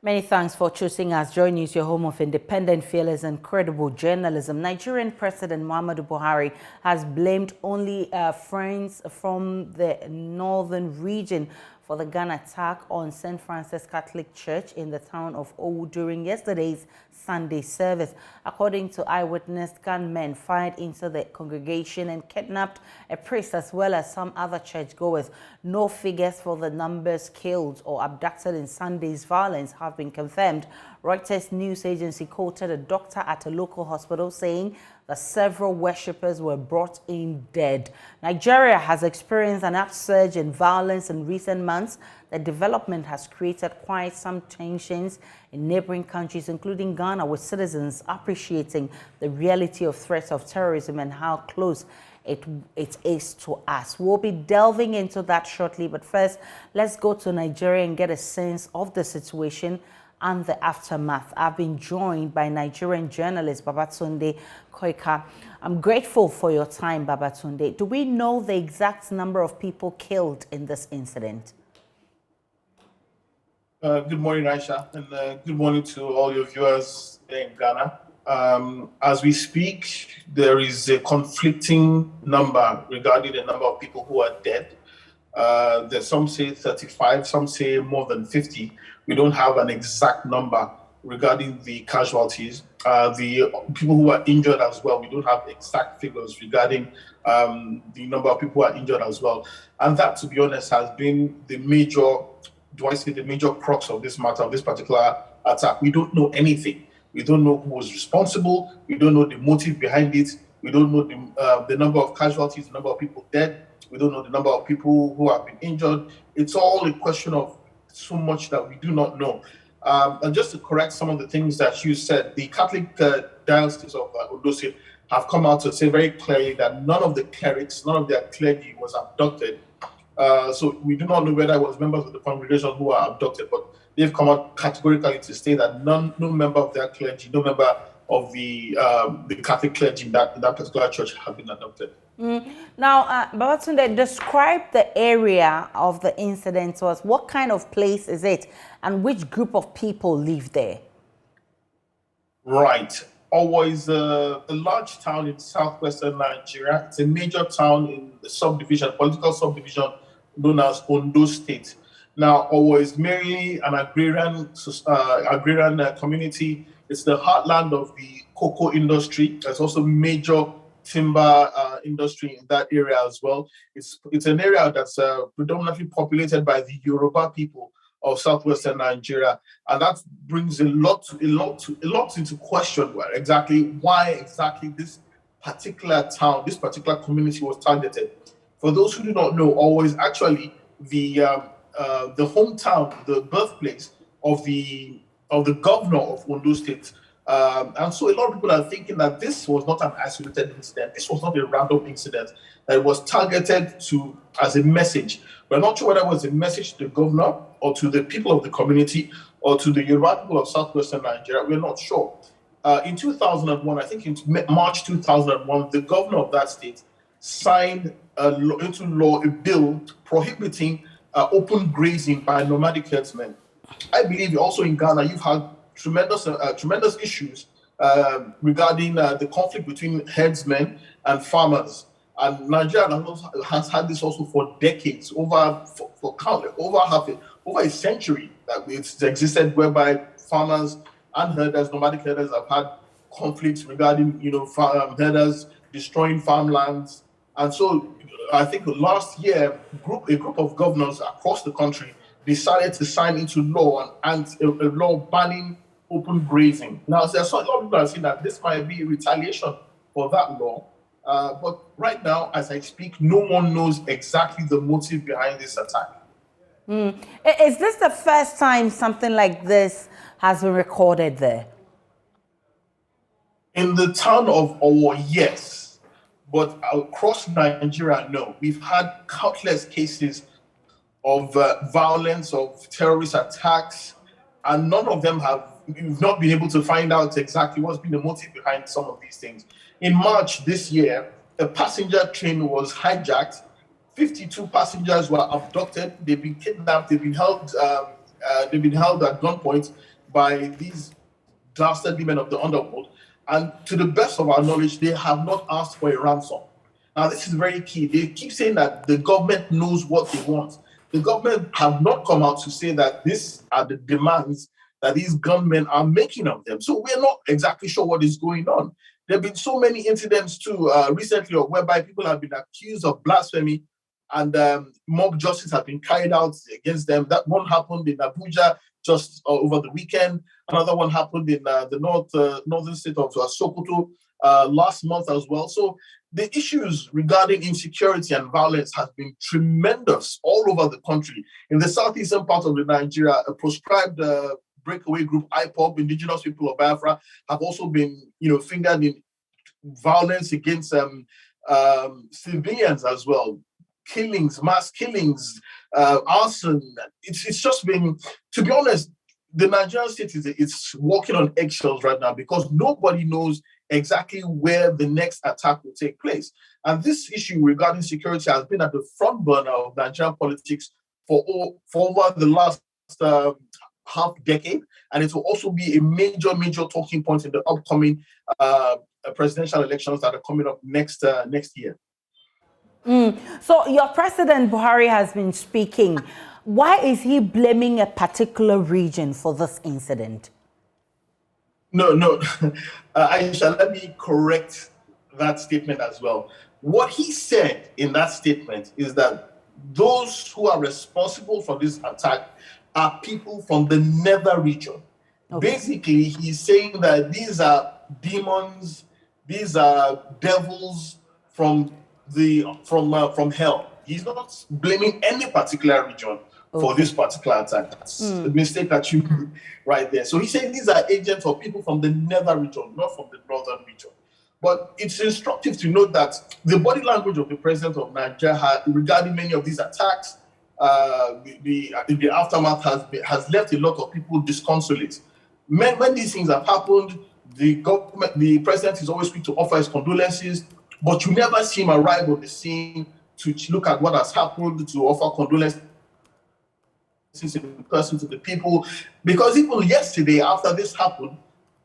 Many thanks for choosing us. JoyNews, your home of independent, fearless, and credible journalism. Nigerian President Muhammadu Buhari has blamed only friends from the northern region for the gun attack on St. Francis Catholic Church in the town of Owu during yesterday's Sunday service. According to eyewitness, gunmen fired into the congregation and kidnapped a priest as well as some other churchgoers. No figures for the numbers killed or abducted in Sunday's violence have been confirmed. Reuters news agency quoted a doctor at a local hospital saying that several worshippers were brought in dead. Nigeria has experienced an upsurge in violence in recent months. The development has created quite some tensions in neighboring countries, including Ghana, with citizens appreciating the reality of threats of terrorism and how close it is to us. We'll be delving into that shortly, but first, let's go to Nigeria and get a sense of the situation and the aftermath. I've been joined by Nigerian journalist Babatunde Koika. I'm grateful for your time, Babatunde. Do we know the exact number of people killed in this incident? Good morning, Aisha, and good morning to all your viewers in Ghana. As we speak, there is a conflicting number regarding the number of people who are dead. There's some say 35, some say more than 50. We don't have an exact number regarding the casualties. The people who are injured as well, we don't have exact figures regarding the number of people who are injured as well. And that, to be honest, has been the major, the major crux of this matter, of this particular attack. We don't know anything. We don't know who was responsible. We don't know the motive behind it. We don't know the number of casualties, the number of people dead. We don't know the number of people who have been injured. It's all a question of so much that we do not know. And just to correct some of the things that you said, the Catholic Diocese of Ondo State have come out to say very clearly that none of the clerics, none of their clergy was abducted. So we do not know whether it was members of the congregation who are abducted, but they've come out categorically to say that no member of their clergy, no member of the Catholic clergy in that particular church have been abducted. Now, Babatunde, describe the area of the incident to us. What kind of place is it, and which group of people live there? Right. Owo is a large town in southwestern Nigeria. It's a major town in the subdivision, political subdivision known as Ondo State. Now, Owo is mainly an agrarian community. It's the heartland of the cocoa industry. There's also major timber industry in that area as well. It's an area that's predominantly populated by the Yoruba people of southwestern Nigeria, and that brings a lot into question why exactly this particular town, this particular community was targeted. For those who do not know, always actually the hometown, the birthplace of the governor of Ondo State. And so a lot of people are thinking that this was not an isolated incident. This was not a random incident, that it was targeted to as a message. We're not sure whether it was a message to the governor or to the people of the community or to the Yoruba people of southwestern Nigeria. We're not sure. In 2001, I think in March 2001, the governor of that state signed into law a bill prohibiting open grazing by nomadic herdsmen. I believe also in Ghana, you've had tremendous issues regarding the conflict between herdsmen and farmers. And Nigeria has had this also for decades, over a century that it's existed, whereby farmers and herders, nomadic herders, have had conflicts regarding herders destroying farmlands. And so I think last year, a group of governors across the country decided to sign into law a law banning open grazing. Now, there's a lot of people are saying that this might be a retaliation for that law. But right now, as I speak, no one knows exactly the motive behind this attack. Is this the first time something like this has been recorded there? In the town of Owo, yes. But across Nigeria, no. We've had countless cases of violence, of terrorist attacks, and none of them we've not been able to find out exactly what's been the motive behind some of these things. In March this year, a passenger train was hijacked. 52 passengers were abducted. They've been kidnapped. They've been held at gunpoint. by these dastardly men of the underworld. And to the best of our knowledge, they have not asked for a ransom. Now, this is very key. They keep saying that the government knows what they want. The government have not come out to say that these are the demands that these gunmen are making of them. So we're not exactly sure what is going on. There have been so many incidents too recently whereby people have been accused of blasphemy and mob justice has been carried out against them. That one happened in Abuja just over the weekend. Another one happened in the northern state of Sokoto last month as well. So the issues regarding insecurity and violence has been tremendous all over the country. In the southeastern part of Nigeria, a proscribed breakaway group, IPOB, Indigenous People of Biafra, have also been, fingered in violence against civilians as well. Killings, mass killings, arson. It's just been, to be honest, the Nigerian state is walking on eggshells right now because nobody knows exactly where the next attack will take place. And this issue regarding security has been at the front burner of Nigerian politics for over the last half decade, and it will also be a major talking point in the upcoming presidential elections that are coming up next year. So your president Buhari has been speaking. Why is he blaming a particular region for this incident? No, Aisha, let me correct that statement as well. What he said in that statement is that those who are responsible for this attack are people from the nether region. Okay. Basically, he's saying that these are demons, these are devils from hell. He's not blaming any particular region for this particular attack. That's a mistake that you made right there. So he's saying these are agents or people from the nether region, not from the northern region. But it's instructive to note that the body language of the president of Nigeria regarding many of these attacks, the aftermath has left a lot of people disconsolate. When these things have happened, the president is always quick to offer his condolences, but you never see him arrive on the scene to look at what has happened, to offer condolences in person to the people. Because even yesterday, after this happened,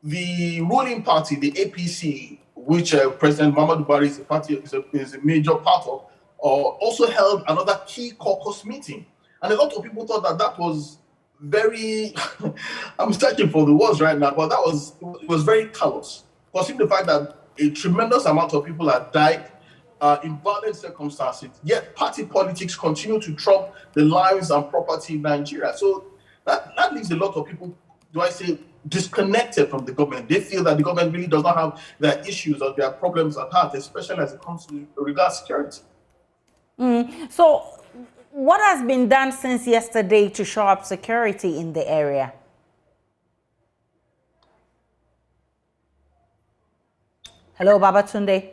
the ruling party, the APC, which President Muhammadu Buhari is a major part of, also held another key caucus meeting. And a lot of people thought that was very, I'm searching for the words right now, but it was very callous. Considering the fact that a tremendous amount of people have died in violent circumstances, yet party politics continue to trump the lives and property in Nigeria. So that leaves a lot of people, disconnected from the government. They feel that the government really does not have their issues or their problems at heart, especially as it comes to regard security. So what has been done since yesterday to shore up security in the area? Hello, Babatunde.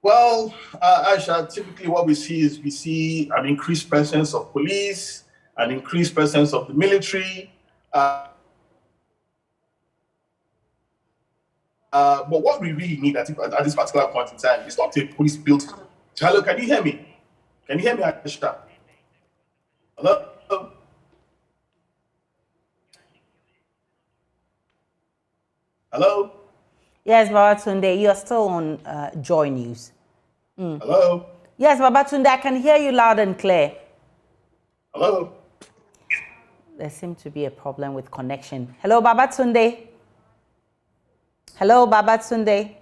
Well, Aisha, typically what we see an increased presence of police, an increased presence of the military. But what we really need at this particular point in time is not a police built. Hello, can you hear me? Can you hear me, Aisha? Hello? Hello? Yes, Babatunde, you are still on JoyNews. Hello? Yes, Babatunde, I can hear you loud and clear. Hello? There seems to be a problem with connection. Hello, Babatunde. Hello, Babatunde.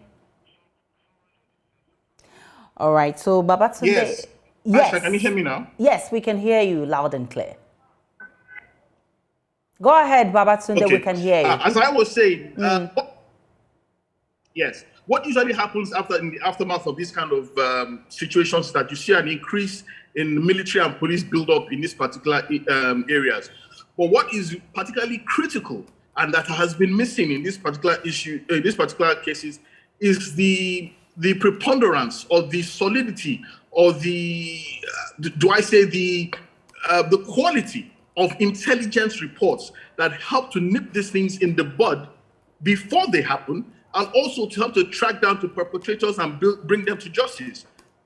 All right, so Babatunde. Yes. Yes. Asha, can you hear me now? Yes, we can hear you loud and clear. Go ahead, Babatunde, okay. We can hear you. As I was saying, yes, what usually happens in the aftermath of these kind of situations is that you see an increase in military and police build-up in these particular areas. But what is particularly critical and that has been missing in this particular issue, these particular cases, is the preponderance or the solidity or the quality of intelligence reports that help to nip these things in the bud before they happen, and also to help to track down to perpetrators and bring them to justice.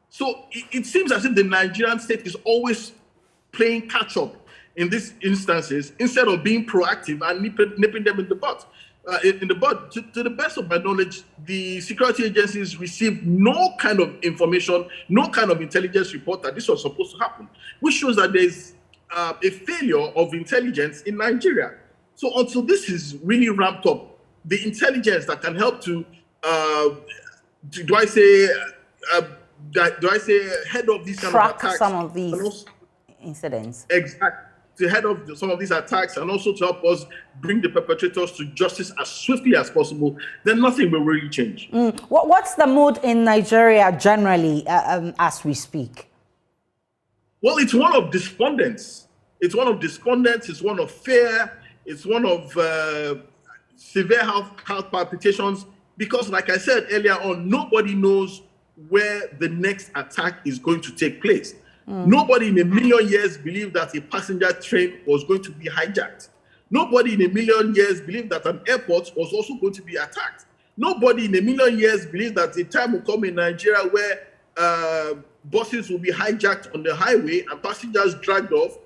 So it seems as if the Nigerian state is always playing catch-up in these instances instead of being proactive and nipping them in the butt. To the best of my knowledge, the security agencies received no kind of information, no kind of intelligence report that this was supposed to happen, which shows that there's a failure of intelligence in Nigeria. So until this is really ramped up, the intelligence that can help to, do I say head of these kind track of attacks? Some of these incidents. Exactly. To head off some of these attacks and also to help us bring the perpetrators to justice as swiftly as possible, then nothing will really change. What's the mood in Nigeria generally as we speak? Well, it's one of despondence. It's one of fear. It's one of severe health palpitations because, like I said earlier on, nobody knows where the next attack is going to take place. Nobody in a million years believed that a passenger train was going to be hijacked. Nobody in a million years believed that an airport was also going to be attacked. Nobody in a million years believed that a time will come in Nigeria where buses will be hijacked on the highway and passengers dragged off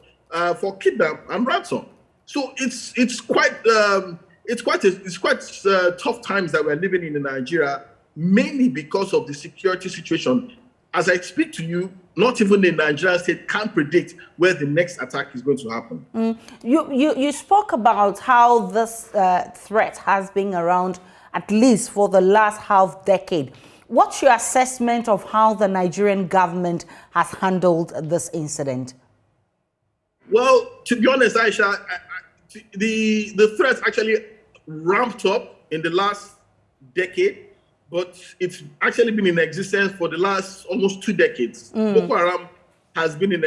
for kidnap and ransom. So it's quite tough times that we're living in Nigeria, mainly because of the security situation. As I speak to you, not even the Nigerian state can predict where the next attack is going to happen. You spoke about how this threat has been around at least for the last half decade. What's your assessment of how the Nigerian government has handled this incident? Well, to be honest, Aisha, the threat actually ramped up in the last decade, but it's actually been in existence for the last almost 2 decades. Boko Haram has been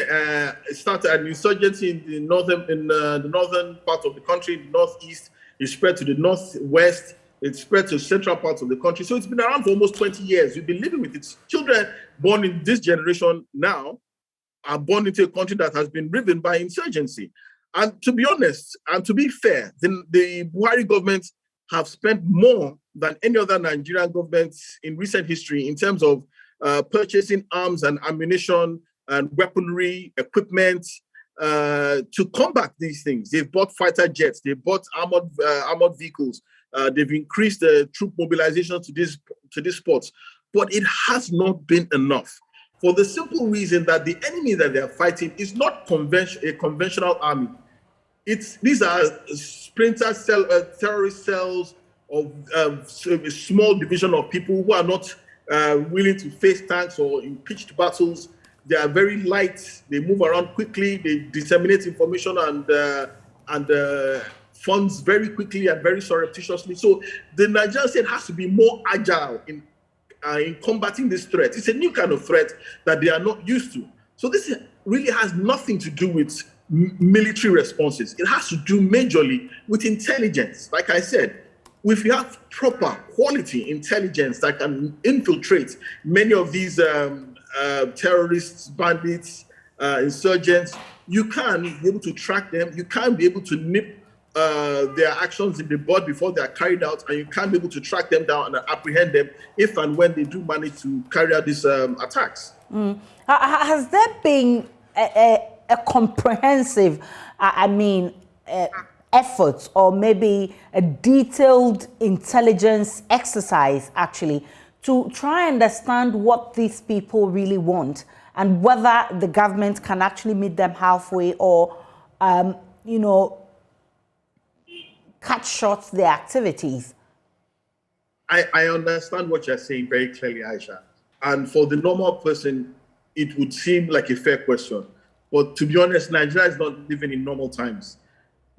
started an insurgency in the northern part of the country, in the northeast. It spread to the northwest. It spread to central parts of the country. So it's been around for almost 20 years. We've been living with it. Children born in this generation now are born into a country that has been riven by insurgency. And to be honest, and to be fair, the Buhari government have spent more than any other Nigerian governments in recent history in terms of purchasing arms and ammunition and weaponry, equipment to combat these things. They've bought fighter jets, they've bought armored vehicles, they've increased the troop mobilization to these spots. But it has not been enough for the simple reason that the enemy that they are fighting is not a conventional army. These are splinter terrorist cells of a small division of people who are not willing to face tanks or in pitched battles. They are very light. They move around quickly. They disseminate information and funds very quickly and very surreptitiously. So the Nigerian state has to be more agile in combating this threat. It's a new kind of threat that they are not used to. So this really has nothing to do with military responses. It has to do majorly with intelligence. Like I said, if you have proper quality intelligence that can infiltrate many of these terrorists, bandits, insurgents, you can be able to track them. You can be able to nip their actions in the bud before they are carried out, and you can be able to track them down and apprehend them if and when they do manage to carry out these attacks. Has there been a comprehensive, efforts or maybe a detailed intelligence exercise actually to try and understand what these people really want and whether the government can actually meet them halfway or, cut short their activities? I understand what you're saying very clearly, Aisha. And for the normal person, it would seem like a fair question. But to be honest, Nigeria is not living in normal times.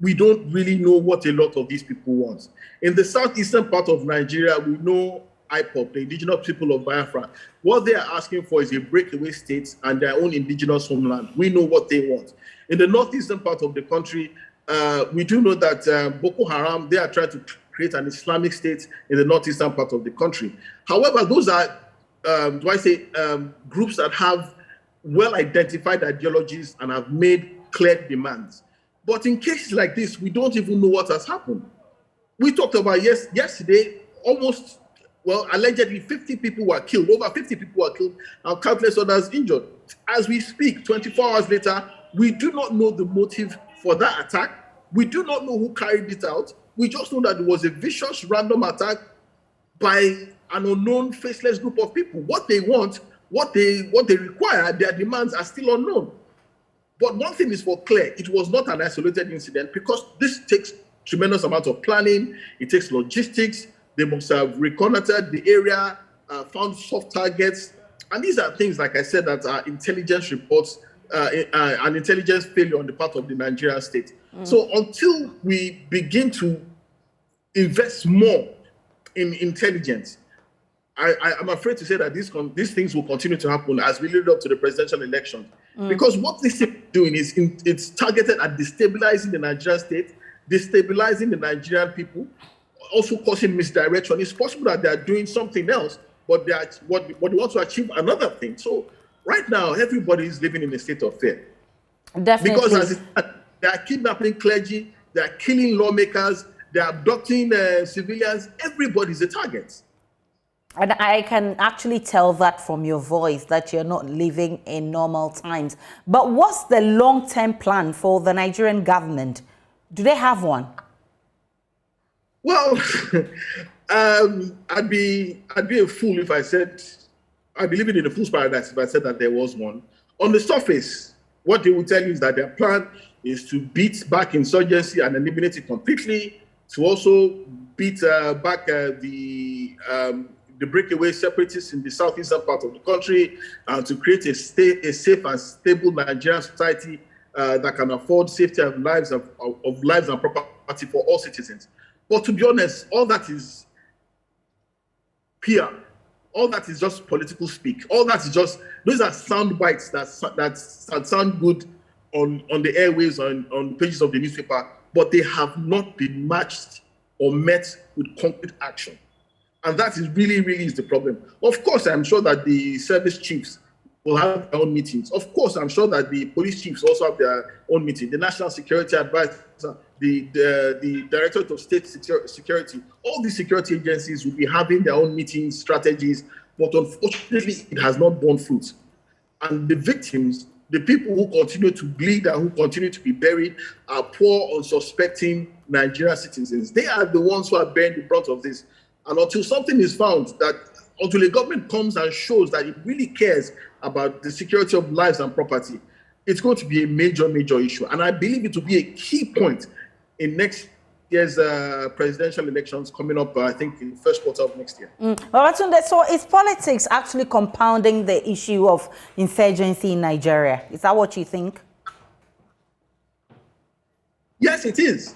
We don't really know what a lot of these people want. In the southeastern part of Nigeria, we know IPOB, the indigenous people of Biafra. What they are asking for is a breakaway state and their own indigenous homeland. We know what they want. In the northeastern part of the country, we do know that Boko Haram, they are trying to create an Islamic state in the northeastern part of the country. However, those are, groups that have well-identified ideologies and have made clear demands. But in cases like this, we don't even know what has happened. We talked about yesterday, allegedly 50 people were killed, over 50 people were killed, and countless others injured. As we speak, 24 hours later, we do not know the motive for that attack. We do not know who carried it out. We just know that it was a vicious, random attack by an unknown, faceless group of people. What they want, what they require, their demands are still unknown. But one thing is for clear, it was not an isolated incident, because this takes tremendous amount of planning, it takes logistics. They must have reconnoitered the area, found soft targets. And these are things, like I said, that are intelligence reports, an intelligence failure on the part of the Nigerian state. So until we begin to invest more in intelligence, I'm afraid to say that these things will continue to happen as we lead up to the presidential election. Because what this is doing is it's targeted at destabilizing the Nigerian state, destabilizing the Nigerian people, also causing misdirection. It's possible that they are doing something else, but they want to achieve another thing. So right now, everybody is living in a state of fear. Definitely. Because they are kidnapping clergy, they are killing lawmakers, they are abducting civilians. Everybody's a target. And I can actually tell that from your voice that you're not living in normal times. But what's the long-term plan for the Nigerian government? Do they have one? Well, I'd be a fool if I said, I'd be living in a fool's paradise if I said that there was one. On the surface, what they will tell you is that their plan is to beat back insurgency and eliminate it completely, to also beat back the breakaway separatists in the southeastern part of the country, and to create a safe and stable Nigerian society that can afford safety of lives and property for all citizens. But to be honest, all that is PR. All that is just political speak. All that is just, those are sound bites that sound good on the airwaves, on the pages of the newspaper, but they have not been matched or met with concrete action. And that is really is the problem. Of course, I'm sure that the service chiefs will have their own meetings. Of course, I'm sure that the police chiefs also have their own meeting. The National Security Advisor, the Directorate of State Security, all these security agencies will be having their own meetings, strategies, but unfortunately, it has not borne fruit. And the victims, the people who continue to bleed and who continue to be buried, are poor, unsuspecting Nigerian citizens. They are the ones who are bearing the brunt of this. And until something is found, until the government comes and shows that it really cares about the security of lives and property, it's going to be a major issue. And I believe it will be a key point in next year's presidential elections coming up, I think, in the first quarter of next year. So is politics actually compounding the issue of insurgency in Nigeria? Is that what you think? Yes, it is.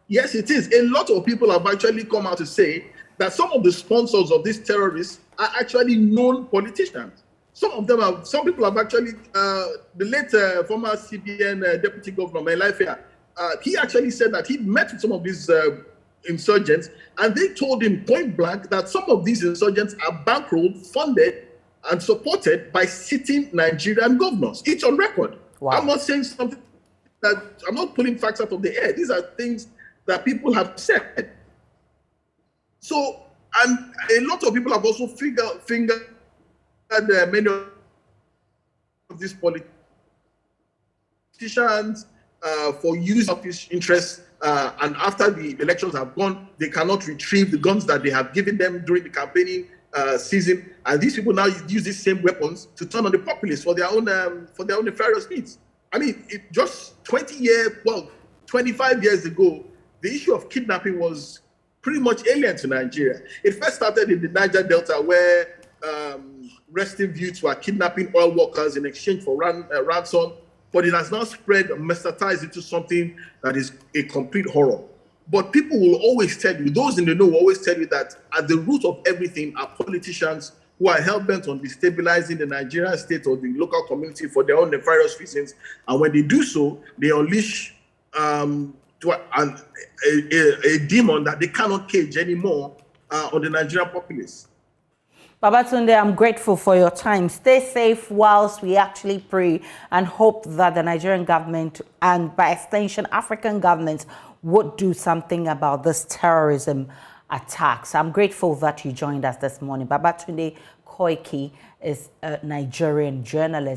Yes, it is. A lot of people have actually come out to say that some of the sponsors of these terrorists are actually known politicians. Some people have actually, the late former CBN Deputy Governor, Melifia, he actually said that he met with some of these insurgents, and they told him point blank that some of these insurgents are bankrolled, funded, and supported by sitting Nigerian governors. It's on record. Wow. I'm not saying something that, I'm not pulling facts out of the air. These are things that people have said. So, and a lot of people have also fingered many of these politicians for use of his interests, and after the elections have gone, they cannot retrieve the guns that they have given them during the campaigning season, and these people now use these same weapons to turn on the populace for their own nefarious needs. I mean, just 25 years ago, the issue of kidnapping was pretty much alien to Nigeria. It first started in the Niger Delta, where resting youths were kidnapping oil workers in exchange for ransom, but it has now spread and metastasized into something that is a complete horror. But people will always tell you, those in the know will always tell you that at the root of everything are politicians who are hell-bent on destabilizing the Nigerian state or the local community for their own nefarious reasons. And when they do so, they unleash a demon that they cannot cage anymore on the Nigerian populace. Babatunde, I'm grateful for your time. Stay safe whilst we actually pray and hope that the Nigerian government and by extension African governments would do something about this terrorism attacks. I'm grateful that you joined us this morning. Babatunde Koiki is a Nigerian journalist.